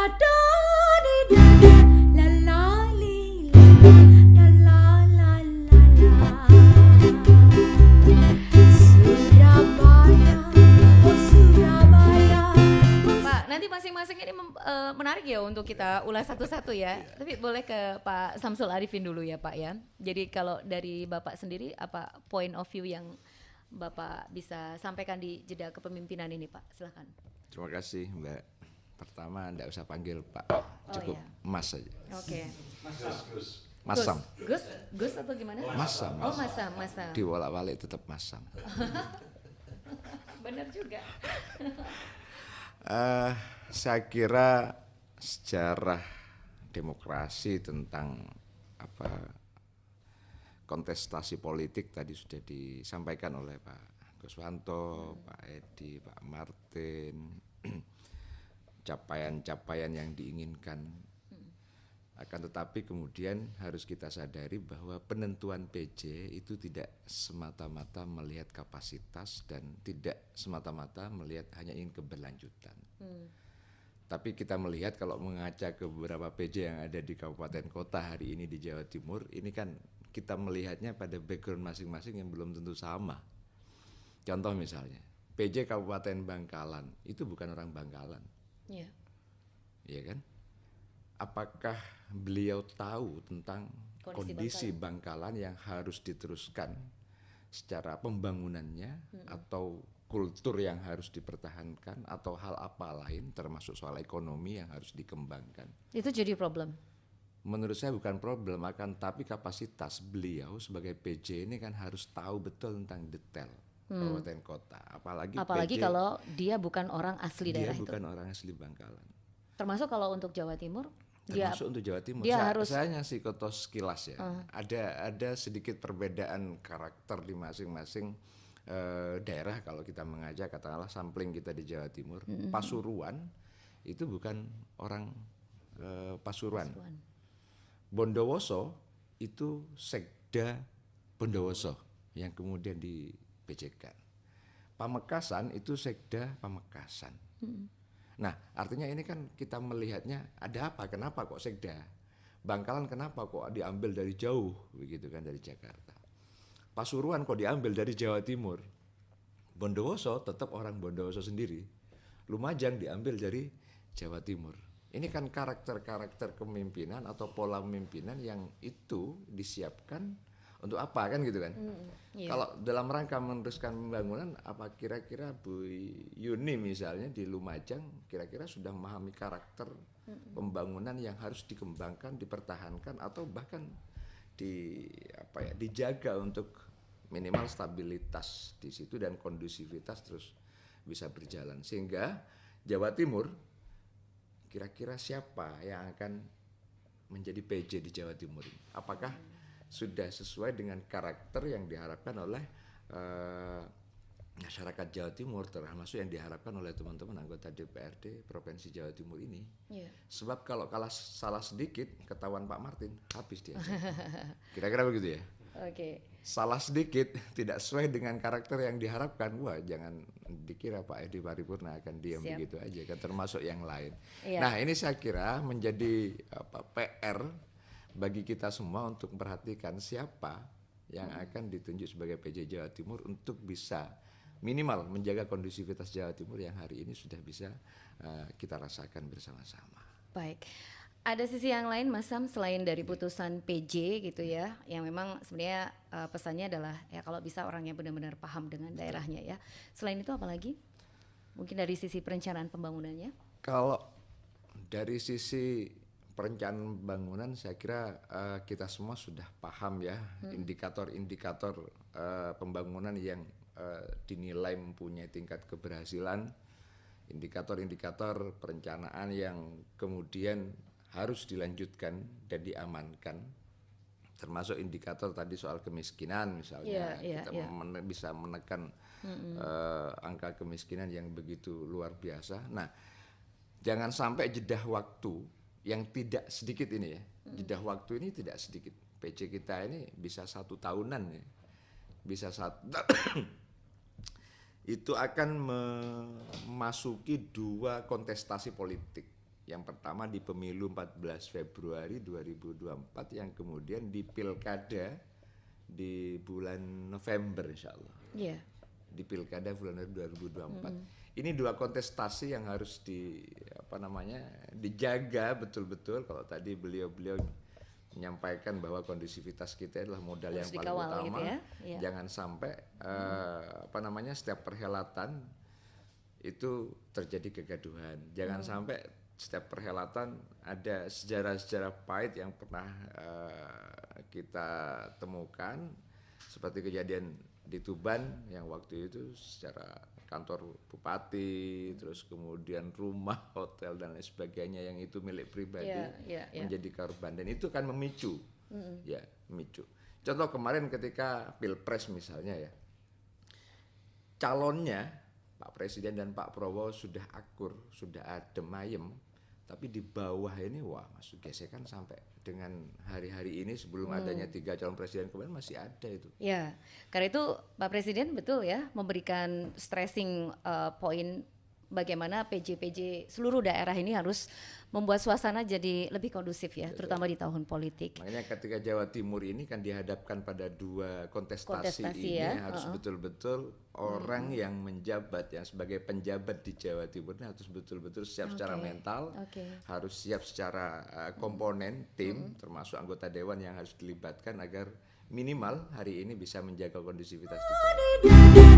da di da da la la li la da la la la la. Surabaya, oh Surabaya. Pak, nanti masing-masing ini menarik ya untuk kita ulas satu-satu ya. Tapi boleh ke Pak Samsul Arifin dulu ya Pak ya. Jadi kalau dari Bapak sendiri apa point of view yang Bapak bisa sampaikan di jeda kepemimpinan ini Pak? Silakan. Terima kasih Mbak. Pertama enggak usah panggil Pak, cukup iya. Mas saja. Oke. Masam. Gus atau gimana? Masam. Oh Masam. Diwolak-walik tetap Masam. Benar juga. Saya kira sejarah demokrasi tentang apa kontestasi politik tadi sudah disampaikan oleh Pak Guswanto, Pak Edi, Pak Martin, capaian-capaian yang diinginkan. Akan tetapi kemudian harus kita sadari bahwa penentuan PJ itu tidak semata-mata melihat kapasitas dan tidak semata-mata melihat hanya ingin keberlanjutan. Tapi kita melihat kalau mengaca ke beberapa PJ yang ada di kabupaten kota hari ini di Jawa Timur, ini kan kita melihatnya pada background masing-masing yang belum tentu sama. Contoh misalnya, PJ Kabupaten Bangkalan itu bukan orang Bangkalan. Iya. Iya kan? Apakah beliau tahu tentang kondisi Bangkalan yang harus diteruskan secara pembangunannya atau kultur yang harus dipertahankan atau hal apa lain termasuk soal ekonomi yang harus dikembangkan? Itu jadi problem. Menurut saya bukan problem, akan tapi kapasitas beliau sebagai PJ ini kan harus tahu betul tentang detail kabupaten kota. Apalagi PJ, kalau dia bukan orang asli daerah itu. dia bukan orang asli Bangkalan. Termasuk kalau untuk Jawa Timur, Termasuk untuk Jawa Timur. Saya ngasih kotos sekilas ya. Ada sedikit perbedaan karakter di masing-masing daerah kalau kita mengajak katakanlah sampling kita di Jawa Timur. Pasuruan itu bukan orang Pasuruan. Bondowoso itu sekda Bondowoso yang kemudian di PJ-kan. Pamekasan itu sekda Pamekasan. Nah, artinya ini kan kita melihatnya ada apa? Kenapa kok sekda? Bangkalan kenapa kok diambil dari jauh begitu kan dari Jakarta? Pasuruan kok diambil dari Jawa Timur? Bondowoso tetap orang Bondowoso sendiri. Lumajang diambil dari Jawa Timur. Ini kan karakter-karakter kepemimpinan atau pola pemimpinan yang itu disiapkan untuk apa kan gitu kan? Iya. Kalau dalam rangka meneruskan pembangunan, apa kira-kira Bu Yuni misalnya di Lumajang kira-kira sudah memahami karakter pembangunan yang harus dikembangkan, dipertahankan atau bahkan dijaga untuk minimal stabilitas di situ dan kondusivitas terus bisa berjalan sehingga Jawa Timur kira-kira siapa yang akan menjadi PJ di Jawa Timur ini? Apakah sudah sesuai dengan karakter yang diharapkan oleh masyarakat Jawa Timur, termasuk yang diharapkan oleh teman-teman anggota DPRD Provinsi Jawa Timur ini. Yeah. Sebab kalau salah sedikit ketahuan Pak Martin, habis dia. Kira-kira begitu ya. Oke. Salah sedikit tidak sesuai dengan karakter yang diharapkan, wah jangan dikira Pak Edi Paripurna akan diam begitu aja, kan termasuk yang lain. Yeah. Nah ini saya kira menjadi PR bagi kita semua untuk memperhatikan siapa yang akan ditunjuk sebagai PJ Jawa Timur untuk bisa minimal menjaga kondusivitas Jawa Timur yang hari ini sudah bisa kita rasakan bersama-sama. Baik. Ada sisi yang lain Mas Sam selain dari putusan PJ gitu ya, yang memang sebenarnya pesannya adalah ya kalau bisa orang yang benar-benar paham dengan daerahnya ya. Selain itu apa lagi? Mungkin dari sisi perencanaan pembangunannya? Kalau dari sisi perencanaan pembangunan saya kira kita semua sudah paham ya indikator-indikator pembangunan yang dinilai mempunyai tingkat keberhasilan, indikator-indikator perencanaan yang kemudian harus dilanjutkan dan diamankan, termasuk indikator tadi soal kemiskinan misalnya, kita bisa menekan angka kemiskinan yang begitu luar biasa. Nah, jangan sampai jeda waktu yang tidak sedikit ini ya, jeda waktu ini tidak sedikit. PJ kita ini bisa 1 tahunan ya, bisa itu akan memasuki 2 kontestasi politik. Yang pertama pertama di pemilu 14 Februari 2024 yang kemudian di pilkada di bulan November insya Allah. Yeah. Di pilkada bulan 2024. Ini dua kontestasi yang harus dijaga betul-betul. Kalau tadi beliau menyampaikan bahwa kondusivitas kita adalah modal harus yang paling utama. Gitu ya? Yeah. Jangan sampai setiap perhelatan itu terjadi kegaduhan. Jangan sampai setiap perhelatan ada sejarah-sejarah pahit yang pernah kita temukan, seperti kejadian di Tuban yang waktu itu secara kantor bupati, terus kemudian rumah, hotel dan lain sebagainya yang itu milik pribadi menjadi korban, dan itu kan memicu, memicu. Contoh kemarin ketika Pilpres misalnya ya, calonnya Pak Presiden dan Pak Prabowo sudah akur, sudah adem ayem, tapi di bawah ini masuk gesekan sampai dengan hari-hari ini sebelum adanya 3 calon presiden kemarin masih ada itu. Ya, karena itu Pak Presiden betul ya memberikan stressing point bagaimana PJ seluruh daerah ini harus membuat suasana jadi lebih kondusif ya, terutama di tahun politik. Makanya ketika Jawa Timur ini kan dihadapkan pada 2 kontestasi ini ya, harus betul-betul orang yang menjabat, yang sebagai penjabat di Jawa Timur ini harus betul-betul siap secara mental, harus siap secara komponen tim, termasuk anggota dewan yang harus dilibatkan agar minimal hari ini bisa menjaga kondusivitas di Jawa.